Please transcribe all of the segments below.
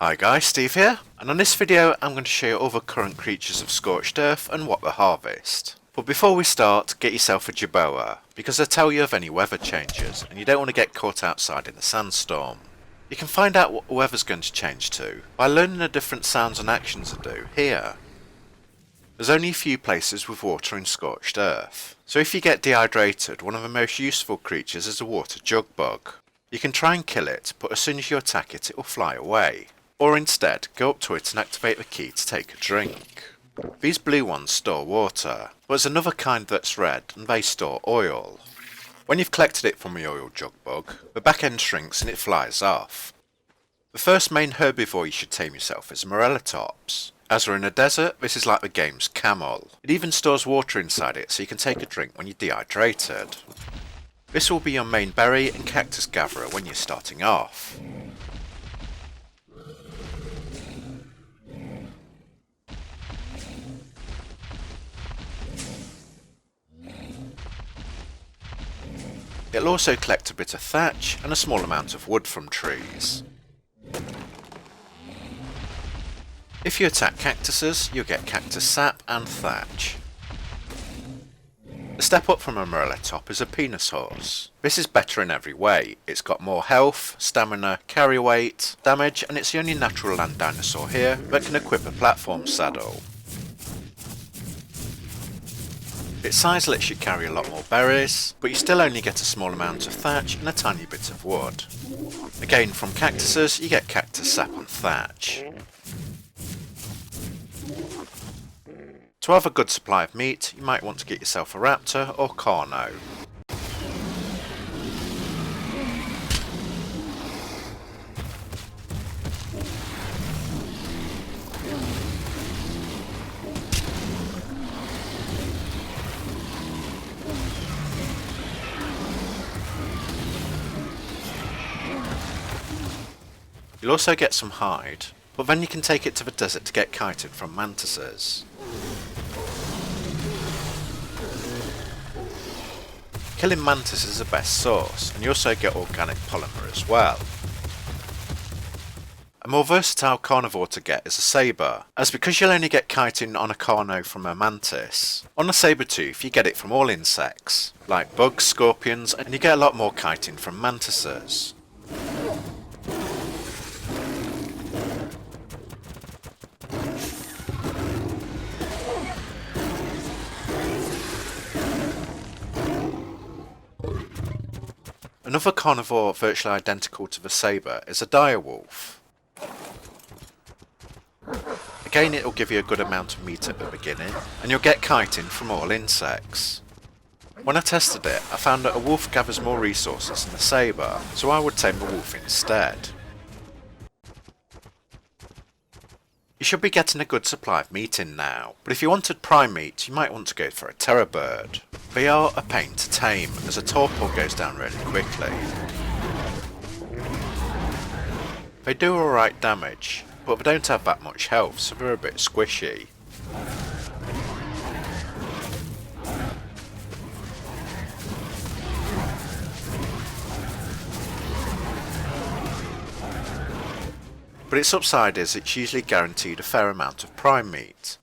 Hi guys, Steve here, and on this video I'm going to show you all the current creatures of Scorched Earth and what they harvest. But before we start, get yourself a Jerboa, because they'll tell you of any weather changes, and you don't want to get caught outside in a sandstorm. You can find out what the weather's going to change to by learning the different sounds and actions they do here. There's only a few places with water in Scorched Earth, so if you get dehydrated, one of the most useful creatures is a water Jug Bug. You can try and kill it, but as soon as you attack it, it will fly away. Or instead, go up to it and activate the key to take a drink. These blue ones store water, but there's another kind that's red and they store oil. When you've collected it from the oil Jug Bug, the back end shrinks and it flies off. The first main herbivore you should tame yourself is Morellatops. As we're in a desert, this is like the game's camel. It even stores water inside it so you can take a drink when you're dehydrated. This will be your main berry and cactus gatherer when you're starting off. It'll also collect a bit of thatch and a small amount of wood from trees. If you attack cactuses, you'll get cactus sap and thatch. The step up from a Morellatop is a penis horse. This is better in every way. It's got more health, stamina, carry weight, damage, and it's the only natural land dinosaur here that can equip a platform saddle. Its size lets you carry a lot more berries, but you still only get a small amount of thatch and a tiny bit of wood. Again, from cactuses, you get cactus sap and thatch. To have a good supply of meat, you might want to get yourself a raptor or carno. You'll also get some hide, but then you can take it to the desert to get chitin from Mantises. Killing Mantis is the best source, and you also get organic polymer as well. A more versatile carnivore to get is a saber, as because you'll only get chitin on a carno from a mantis. On a saber-tooth you get it from all insects, like bugs, scorpions, and you get a lot more chitin from mantises. Another carnivore virtually identical to the saber is a direwolf. Again, it will give you a good amount of meat at the beginning, and you'll get chitin from all insects. When I tested it, I found that a wolf gathers more resources than a saber, so I would tame the wolf instead. You should be getting a good supply of meat in now, but if you wanted prime meat, you might want to go for a terror bird. They are a pain to tame, as a torpor goes down really quickly. They do alright damage, but they don't have that much health, so they're a bit squishy. But its upside is it's usually guaranteed a fair amount of prime meat.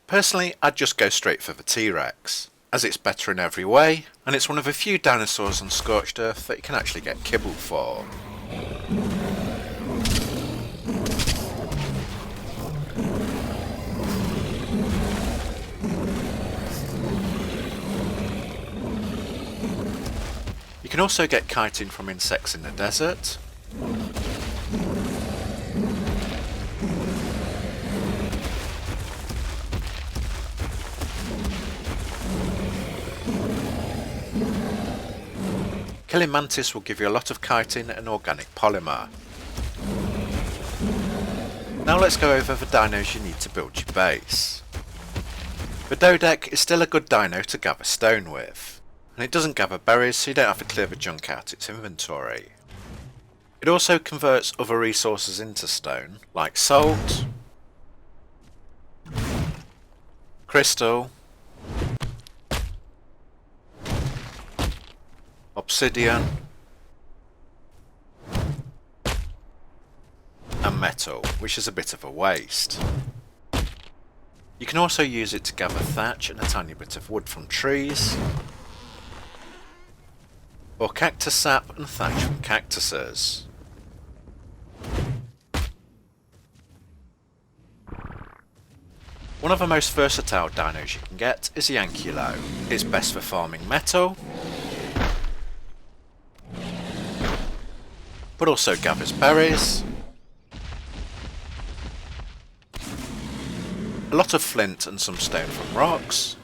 Personally, I'd just go straight for the T-Rex, as it's better in every way, and it's one of the few dinosaurs on Scorched Earth that you can actually get kibble for. You can also get chitin from insects in the desert. Killing Mantis will give you a lot of chitin and organic polymer. Now let's go over the dinos you need to build your base. The Dodec is still a good dino to gather stone with, and it doesn't gather berries so you don't have to clear the junk out its inventory. It also converts other resources into stone, like salt, crystal, obsidian, which is a bit of a waste. You can also use it to gather thatch and a tiny bit of wood from trees, or cactus sap and thatch from cactuses. One of the most versatile dinos you can get is Yankee. It's best for farming metal, but also gathers berries, a lot of flint and some stone from rocks,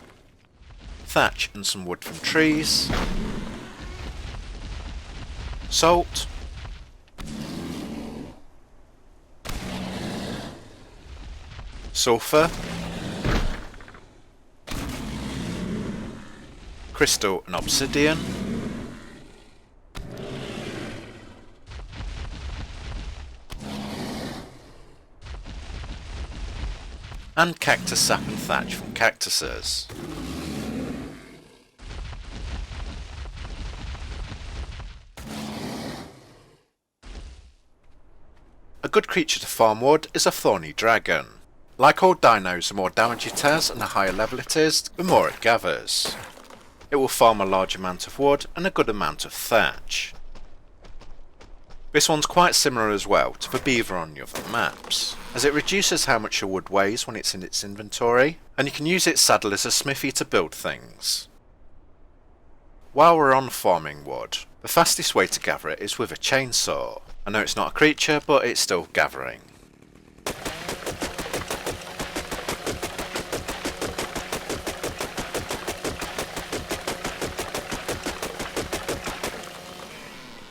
thatch and some wood from trees, salt, sulphur, crystal and obsidian, and cactus sap and thatch from cactuses. A good creature to farm wood is a Thorny Dragon. Like all dinos, the more damage it has and the higher level it is, the more it gathers. It will farm a large amount of wood and a good amount of thatch. This one's quite similar as well to the beaver on the other maps, as it reduces how much your wood weighs when it's in its inventory, and you can use its saddle as a smithy to build things. While we're on farming wood, the fastest way to gather it is with a chainsaw. I know it's not a creature, but it's still gathering.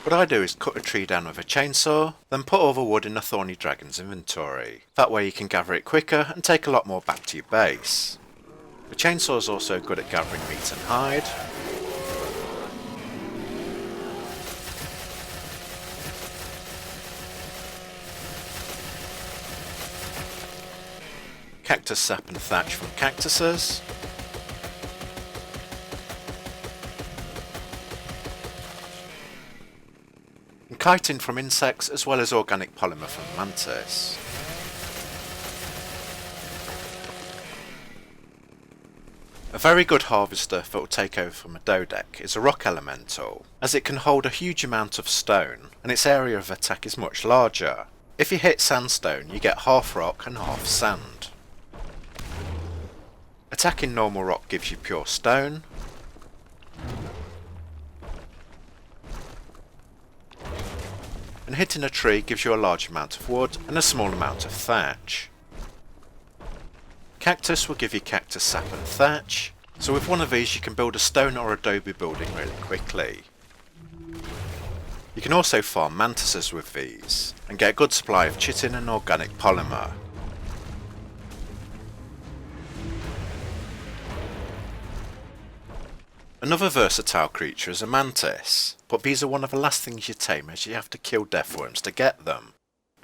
What I do is cut a tree down with a chainsaw, then put all the wood in the Thorny Dragon's inventory. That way you can gather it quicker and take a lot more back to your base. The chainsaw is also good at gathering meat and hide. Cactus sap and thatch from cactuses. And chitin from insects, as well as organic polymer from Mantis. A very good harvester that will take over from a dodeck is a rock elemental, as it can hold a huge amount of stone, and its area of attack is much larger. If you hit sandstone, you get half rock and half sand. Attacking normal rock gives you pure stone, and hitting a tree gives you a large amount of wood and a small amount of thatch. Cactus will give you cactus sap and thatch, so with one of these you can build a stone or adobe building really quickly. You can also farm mantises with these, and get a good supply of chitin and organic polymer. Another versatile creature is a mantis, but these are one of the last things you tame as you have to kill deathworms to get them.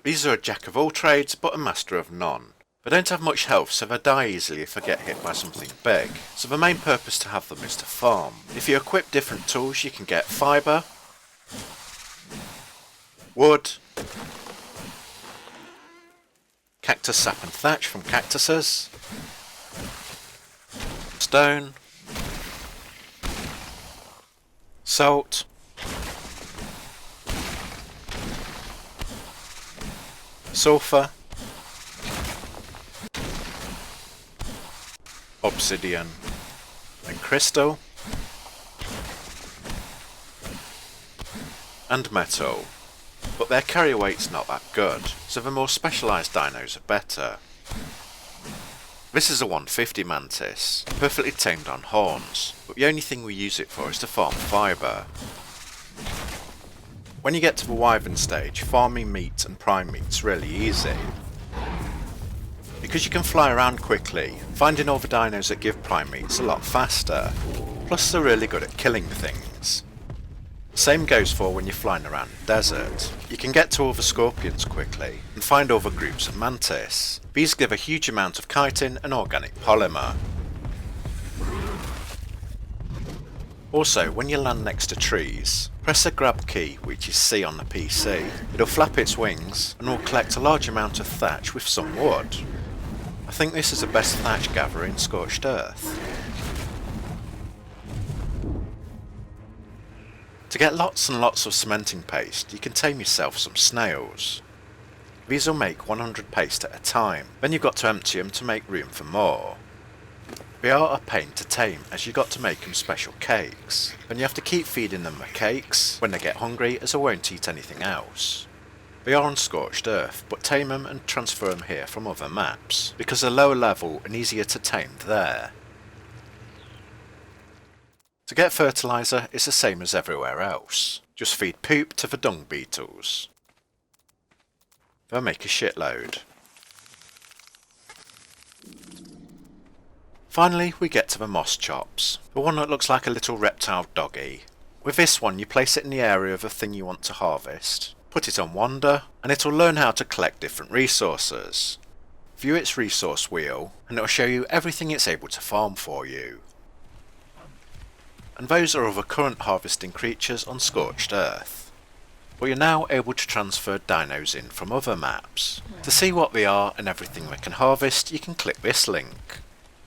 These are a jack of all trades but a master of none. They don't have much health, so they die easily if they get hit by something big, so the main purpose to have them is to farm. If you equip different tools you can get fibre, wood, cactus sap and thatch from cactuses, stone, salt, sulphur, obsidian and crystal, and metal, but their carry weight's not that good, so the more specialised dinos are better. This is a 150 mantis, perfectly tamed on horns, but the only thing we use it for is to farm fibre. When you get to the wyvern stage, farming meat and prime meat's really easy. Because you can fly around quickly, finding all the dinos that give prime meat's a lot faster, plus they're really good at killing things. Same goes for when you're flying around the desert. You can get to all the scorpions quickly, and find all the groups of mantis. These give a huge amount of chitin and organic polymer. Also, when you land next to trees, Press the grab key, which is C on the PC. It'll flap its wings and will collect a large amount of thatch with some wood. I think this is the best thatch gatherer in Scorched Earth. To get lots and lots of cementing paste, you can tame yourself some snails. These will make 100 paste at a time, then you've got to empty them to make room for more. They are a pain to tame as you've got to make them special cakes, then you have to keep feeding them the cakes when they get hungry as they won't eat anything else. They are on Scorched Earth, but tame them and transfer them here from other maps, because they're lower level and easier to tame there. To get fertilizer, it's the same as everywhere else. Just feed poop to the dung beetles. They'll make a shitload. Finally, we get to the moss chops, the one that looks like a little reptile doggy. With this one, you place it in the area of the thing you want to harvest, put it on wander, and it'll learn how to collect different resources. View its resource wheel, and it'll show you everything it's able to farm for you. And those are other current harvesting creatures on Scorched Earth. But you're now able to transfer dinos in from other maps. To see what they are and everything they can harvest, you can click this link.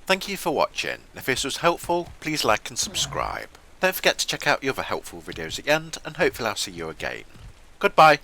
Thank you for watching. If this was helpful, please like and subscribe. Don't forget to check out the other helpful videos at the end, and hopefully I'll see you again. Goodbye!